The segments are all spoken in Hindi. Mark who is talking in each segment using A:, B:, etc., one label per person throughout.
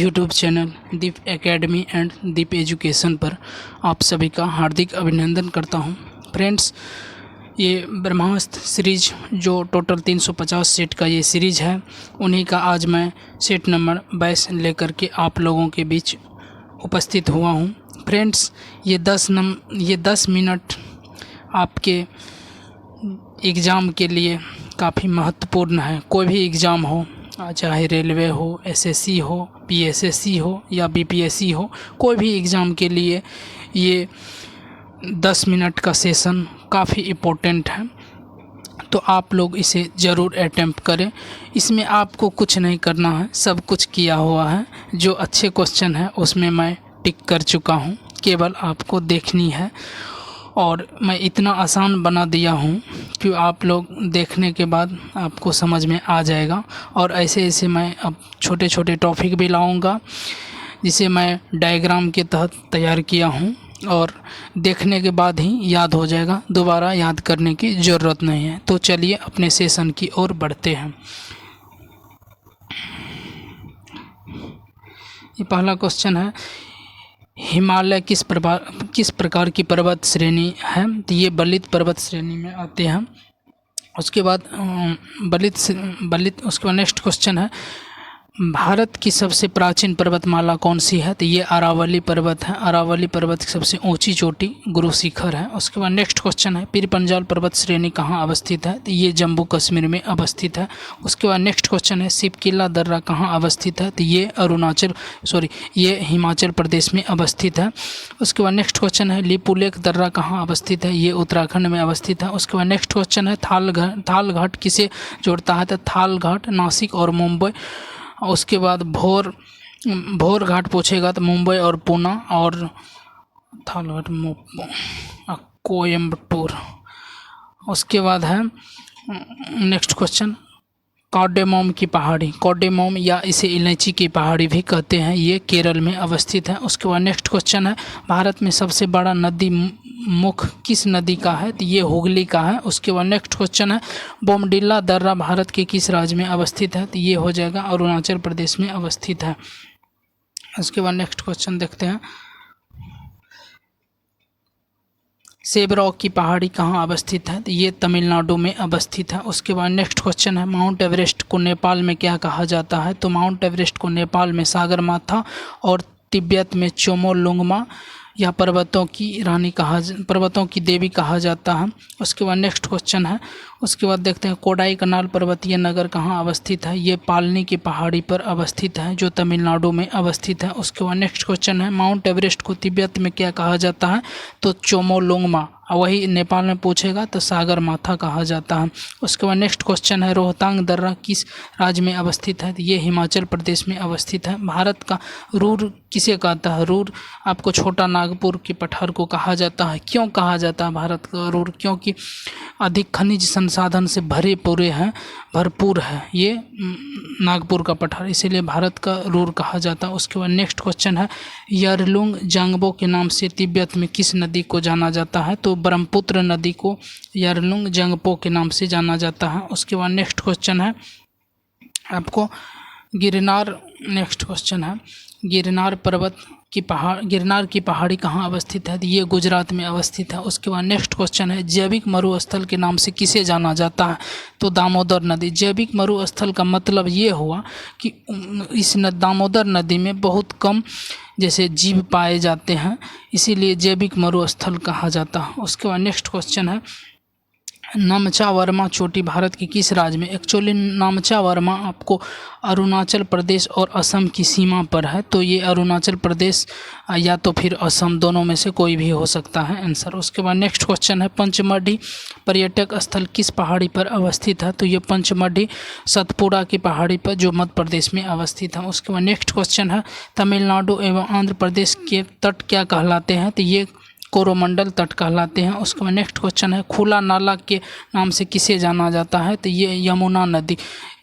A: YouTube channel Deep academy and Deep education पर आप सभी का हार्दिक अभिनंदन करता हूं। फ्रेंड्स, ये ब्रह्मास्त्र सीरीज जो टोटल 350 सेट का ये सीरीज है, उन्हीं का आज मैं सेट नंबर 22 लेकर के आप लोगों के बीच उपस्थित हुआ हूं। फ्रेंड्स, ये 10 मिनट आपके एग्ज़ाम के लिए काफ़ी महत्वपूर्ण है। कोई भी एग्ज़ाम हो, चाहे रेलवे हो, एसएससी हो, पीएसएससी हो या बीपीएससी हो, कोई भी एग्ज़ाम के लिए ये 10 मिनट का सेशन काफ़ी इम्पोर्टेंट है। तो आप लोग इसे ज़रूर अटेम्प्ट करें। इसमें आपको कुछ नहीं करना है, सब कुछ किया हुआ है। जो अच्छे क्वेश्चन है उसमें मैं टिक कर चुका हूँ, केवल आपको देखनी है। और मैं इतना आसान बना दिया हूँ कि आप लोग देखने के बाद आपको समझ में आ जाएगा। और ऐसे ऐसे मैं अब छोटे छोटे टॉपिक भी लाऊंगा, जिसे मैं डायग्राम के तहत तैयार किया हूँ, और देखने के बाद ही याद हो जाएगा, दोबारा याद करने की ज़रूरत नहीं है। तो चलिए अपने सेशन की ओर बढ़ते हैं। ये पहला क्वेश्चन है, हिमालय किस प्रकार की पर्वत श्रेणी है? तो ये बलित पर्वत श्रेणी में आते हैं। उसके बाद उसके बाद नेक्स्ट क्वेश्चन है, भारत की सबसे प्राचीन पर्वतमाला कौन सी है? तो ये अरावली पर्वत है। अरावली पर्वत की सबसे ऊंची चोटी गुरु शिखर है। उसके बाद नेक्स्ट क्वेश्चन है, पीर पंजाल पर्वत श्रेणी कहाँ अवस्थित है? तो ये जम्मू कश्मीर में अवस्थित है। उसके बाद नेक्स्ट क्वेश्चन है, सिपकिला दर्रा कहाँ अवस्थित है? तो ये हिमाचल प्रदेश में अवस्थित है। उसके बाद नेक्स्ट क्वेश्चन है, लिपुलेख दर्रा कहाँ अवस्थित है? ये उत्तराखंड में अवस्थित है। उसके बाद नेक्स्ट क्वेश्चन है, थालघाट किसे जोड़ता है? तो थालघाट नासिक और मुंबई। उसके बाद भोर घाट पूछेगा तो मुंबई और पूना, और थालघाट कोयम्बटूर। उसके बाद है नेक्स्ट क्वेश्चन, कार्डेमोम की पहाड़ी, कार्डेमोम या इसे इलायची की पहाड़ी भी कहते हैं, ये केरल में अवस्थित है। उसके बाद नेक्स्ट क्वेश्चन है, भारत में सबसे बड़ा नदी मुख किस नदी का है? तो ये हुगली का है। उसके बाद नेक्स्ट क्वेश्चन है, बोमडिला दर्रा भारत के किस राज्य में अवस्थित है? तो ये हो जाएगा अरुणाचल प्रदेश में अवस्थित है। उसके बाद नेक्स्ट क्वेश्चन देखते हैं, सेबरॉक की पहाड़ी कहाँ अवस्थित है? तो ये तमिलनाडु में अवस्थित है। उसके बाद नेक्स्ट क्वेश्चन है, माउंट एवरेस्ट को नेपाल में क्या कहा जाता है? तो माउंट एवरेस्ट को नेपाल में सागरमाथा और तिब्बत में चोमोलुंगमा या पर्वतों की देवी कहा जाता है। उसके बाद नेक्स्ट क्वेश्चन है, उसके बाद देखते हैं, कोडाई कनाल पर्वतीय नगर कहाँ अवस्थित है? ये पालनी की पहाड़ी पर अवस्थित है, जो तमिलनाडु में अवस्थित है। उसके बाद नेक्स्ट क्वेश्चन है, माउंट एवरेस्ट को तिब्बत में क्या कहा जाता है? तो चोमोलुंगमा। वही नेपाल में पूछेगा तो सागरमाथा कहा जाता है। उसके बाद नेक्स्ट क्वेश्चन है, रोहतांग दर्रा किस राज्य में अवस्थित है? तो ये हिमाचल प्रदेश में अवस्थित है। भारत का रूर किसे कहता है? रूर आपको छोटा नागपुर के पठार को कहा जाता है। क्यों कहा जाता है भारत का रूर? क्योंकि अधिक खनिज संसाधन से भरपूर है ये नागपुर का पठार, इसीलिए भारत का रूर कहा जाता है। उसके बाद नेक्स्ट क्वेश्चन है, यारलुंग जांगबो के नाम से तिब्बत में किस नदी को जाना जाता है? तो ब्रह्मपुत्र नदी को यारलुंग जांगपो के नाम से जाना जाता है। उसके बाद नेक्स्ट क्वेश्चन है आपको गिरनार। नेक्स्ट क्वेश्चन है, गिरनार की पहाड़ी कहाँ अवस्थित है? ये गुजरात में अवस्थित है। उसके बाद नेक्स्ट क्वेश्चन है, जैविक मरुस्थल के नाम से किसे जाना जाता है? तो दामोदर नदी। जैविक मरुस्थल का मतलब ये हुआ कि इस दामोदर नदी में बहुत कम जैसे जीव पाए जाते हैं, इसीलिए जैविक मरुस्थल कहा जाता है। उसके बाद नेक्स्ट क्वेश्चन है, नामचा वर्मा चोटी भारत की किस राज्य में? एक्चुअली नामचा वर्मा आपको अरुणाचल प्रदेश और असम की सीमा पर है, तो ये अरुणाचल प्रदेश या तो फिर असम, दोनों में से कोई भी हो सकता है आंसर। उसके बाद नेक्स्ट क्वेश्चन है, पंचमढ़ी पर्यटक स्थल किस पहाड़ी पर अवस्थित है? तो ये पंचमढ़ी सतपुड़ा की पहाड़ी पर, जो मध्य प्रदेश में अवस्थित है। उसके बाद नेक्स्ट क्वेश्चन है, तमिलनाडु एवं आंध्र प्रदेश के तट क्या कहलाते हैं? तो ये कोरोमंडल तट कहलाते हैं। उसके बाद नेक्स्ट क्वेश्चन है, खुला नाला के नाम से किसे जाना जाता है? तो ये यमुना नदी।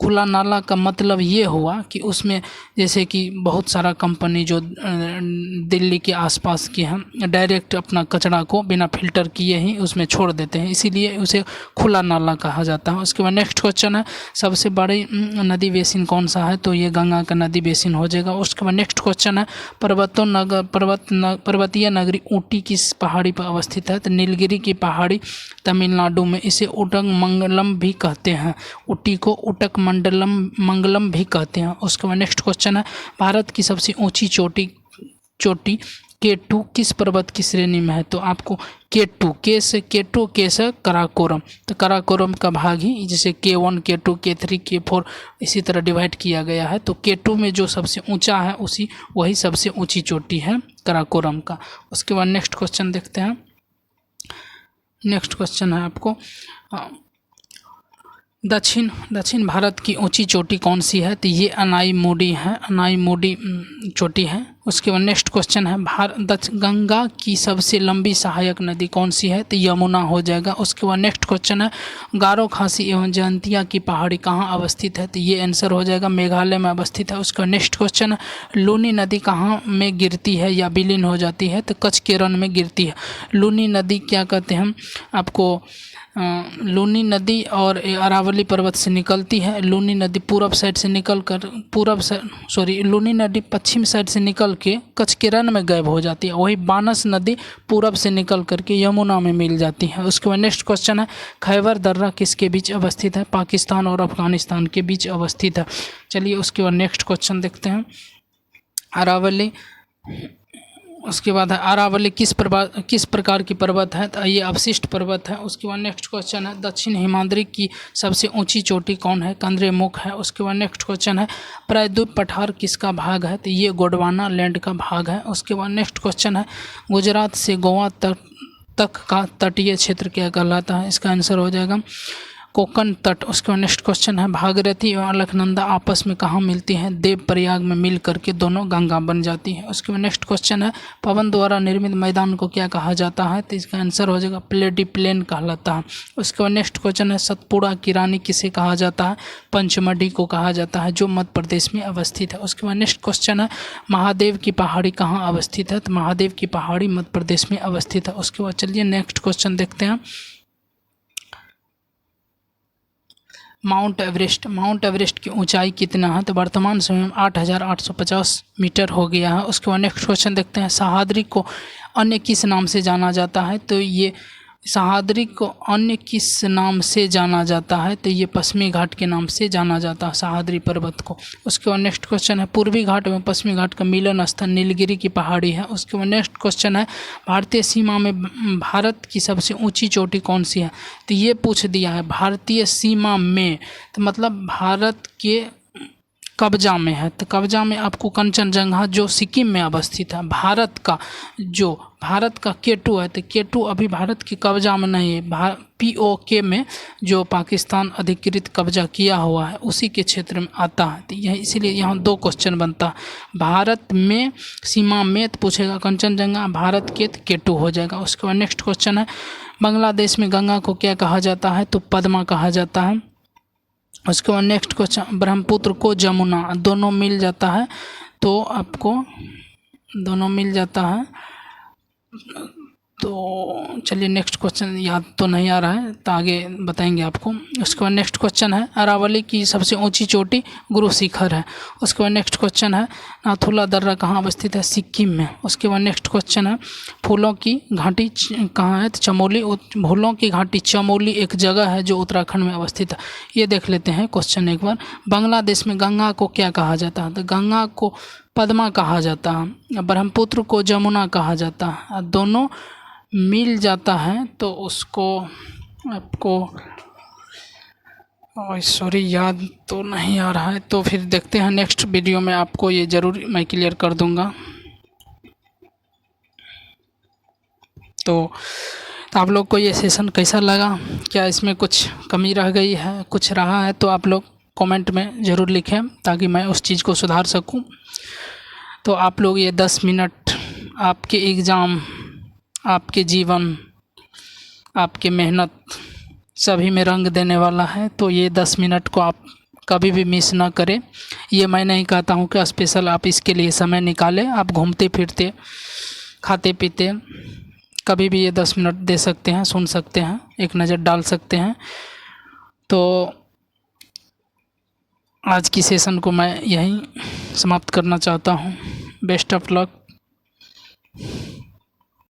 A: खुला नाला का मतलब ये हुआ कि उसमें जैसे कि बहुत सारा कंपनी जो दिल्ली के आसपास की हैं डायरेक्ट अपना कचरा को बिना फिल्टर किए ही उसमें छोड़ देते हैं, इसीलिए उसे खुला नाला कहा जाता है। उसके बाद नेक्स्ट क्वेश्चन है सबसे बड़ी नदी बेसिन कौन सा है, तो ये गंगा का नदी बेसिन हो जाएगा। उसके बाद नेक्स्ट क्वेश्चन है पर्वतीय नगरी ऊटी किस पहाड़ी पर अवस्थित है, तो नीलगिरी की पहाड़ी तमिलनाडु में। इसे उटक मंगलम भी कहते हैं, ऊटी को उटक मंगलम भी कहते हैं। उसके बाद नेक्स्ट क्वेश्चन है भारत की सबसे ऊंची चोटी K2 किस पर्वत की श्रेणी में है, तो आपको K2 के से कराकोरम, तो कराकोरम का भाग ही जैसे K1 K2 K3 K4 इसी तरह डिवाइड किया गया है। तो K2 में जो सबसे ऊंचा है वही सबसे ऊंची चोटी है कराकोरम का। उसके बाद नेक्स्ट क्वेश्चन देखते हैं। नेक्स्ट क्वेश्चन है आपको दक्षिण भारत की ऊंची चोटी कौन सी है, तो ये अनाई चोटी है। उसके बाद नेक्स्ट क्वेश्चन है गंगा की सबसे लंबी सहायक नदी कौन सी है, तो यमुना हो जाएगा। उसके बाद नेक्स्ट क्वेश्चन है गारो खासी एवं जयंतिया की पहाड़ी कहाँ अवस्थित है, तो ये आंसर हो जाएगा मेघालय में अवस्थित है। उसका नेक्स्ट क्वेश्चन है लूनी नदी कहाँ में गिरती है या विलीन हो जाती है, तो कच्छ के रण में गिरती है। लूनी नदी क्या कहते हैं हम आपको, लूनी नदी और अरावली पर्वत से निकलती है। लूनी नदी पूरब साइड से निकल कर लूनी नदी पश्चिम साइड से निकल के कच्छ के रण में गायब हो जाती है। वही बानस नदी पूरब से निकल करके यमुना में मिल जाती है। उसके बाद नेक्स्ट क्वेश्चन है खैबर दर्रा किसके बीच अवस्थित है, पाकिस्तान और अफगानिस्तान के बीच अवस्थित है। चलिए उसके बाद नेक्स्ट क्वेश्चन देखते हैं अरावली। उसके बाद है अरावली किस प्रकार की पर्वत है, तो ये अवशिष्ट पर्वत है। उसके बाद नेक्स्ट क्वेश्चन है दक्षिण हिमाद्री की सबसे ऊंची चोटी कौन है, कंद्रेमुख है। उसके बाद नेक्स्ट क्वेश्चन है प्रायद्वीप पठार किसका भाग है, तो ये गोंडवाना लैंड का भाग है। उसके बाद नेक्स्ट क्वेश्चन है गुजरात से गोवा तक का तटीय क्षेत्र क्या कहलाता है, इसका आंसर हो जाएगा कोकण तट। उसके बाद नेक्स्ट क्वेश्चन है भागीरथी और अलकनंदा आपस में कहाँ मिलती हैं, देवप्रयाग में मिल करके दोनों गंगा बन जाती है। उसके बाद नेक्स्ट क्वेश्चन है पवन द्वारा निर्मित मैदान को क्या कहा जाता है, तो इसका आंसर हो जाएगा प्लेन कहलाता है। उसके बाद नेक्स्ट क्वेश्चन है सतपुड़ा की रानी किसे कहा जाता है, पंचमढ़ी को कहा जाता है जो मध्य प्रदेश में अवस्थित है। उसके बाद नेक्स्ट क्वेश्चन है महादेव की पहाड़ी कहाँ अवस्थित है, तो महादेव की पहाड़ी मध्य प्रदेश में अवस्थित है। उसके बाद चलिए नेक्स्ट क्वेश्चन देखते हैं माउंट एवरेस्ट की ऊंचाई कितना है, तो वर्तमान समय में 8,850 मीटर हो गया है। उसके बाद नेक्स्ट क्वेश्चन देखते हैं सह्याद्री को अन्य किस नाम से जाना जाता है, तो ये सह्याद्री को अन्य किस नाम से जाना जाता है, तो ये पश्चिमी घाट के नाम से जाना जाता है सह्याद्री पर्वत को। उसके बाद नेक्स्ट क्वेश्चन है पूर्वी घाट एवं पश्चिमी घाट का मिलन स्थल नीलगिरी की पहाड़ी है। उसके बाद नेक्स्ट क्वेश्चन है भारतीय सीमा में भारत की सबसे ऊंची चोटी कौन सी है, तो ये पूछ दिया है भारतीय सीमा में, तो मतलब भारत के कब्जा में है। तो कब्जा में आपको कंचनजंगा जो सिक्किम में अवस्थित है, भारत का K2 है, तो K2 अभी भारत के कब्जा में नहीं है, POK में जो पाकिस्तान अधिकृत कब्जा किया हुआ है उसी के क्षेत्र में आता है। तो यह इसीलिए यहाँ 2 क्वेश्चन बनता है भारत में सीमा में, तो पूछेगा कंचनजंगा, भारत के तो K2 हो जाएगा। उसके बाद नेक्स्ट क्वेश्चन है बांग्लादेश में गंगा को क्या कहा जाता है, तो पद्मा कहा जाता है। उसके बाद नेक्स्ट क्वेश्चन ब्रह्मपुत्र को जमुना दोनों मिल जाता है, तो आपको दोनों मिल जाता है। तो चलिए नेक्स्ट क्वेश्चन याद तो नहीं आ रहा है तो आगे बताएंगे आपको। उसके बाद नेक्स्ट क्वेश्चन है अरावली की सबसे ऊंची चोटी गुरु शिखर है। उसके बाद नेक्स्ट क्वेश्चन है नाथुला दर्रा कहाँ अवस्थित है, सिक्किम में। उसके बाद नेक्स्ट क्वेश्चन है फूलों की घाटी कहाँ है, तो चमोली। फूलों की घाटी चमोली एक जगह है जो उत्तराखंड में अवस्थित है। ये देख लेते हैं क्वेश्चन एक बार। बांग्लादेश में गंगा को क्या कहा जाता है, तो गंगा को पद्मा कहा जाता है, ब्रह्मपुत्र को जमुना कहा जाता है, दोनों मिल जाता है तो उसको आपको याद तो नहीं आ रहा है, तो फिर देखते हैं नेक्स्ट वीडियो में आपको ये ज़रूर मैं क्लियर कर दूंगा। तो आप लोग को ये सेशन कैसा लगा, क्या इसमें कुछ कमी रह गई है, कुछ रहा है तो आप लोग कमेंट में ज़रूर लिखें ताकि मैं उस चीज़ को सुधार सकूं। तो आप लोग ये 10 मिनट आपके एग्ज़ाम, आपके जीवन, आपके मेहनत सभी में रंग देने वाला है, तो ये 10 मिनट को आप कभी भी मिस ना करें। ये मैं नहीं कहता हूँ कि स्पेशल आप इसके लिए समय निकालें, आप घूमते फिरते खाते पीते कभी भी ये 10 मिनट दे सकते हैं, सुन सकते हैं, एक नज़र डाल सकते हैं। तो आज की सेशन को मैं यहीं समाप्त करना चाहता हूँ। Best of luck.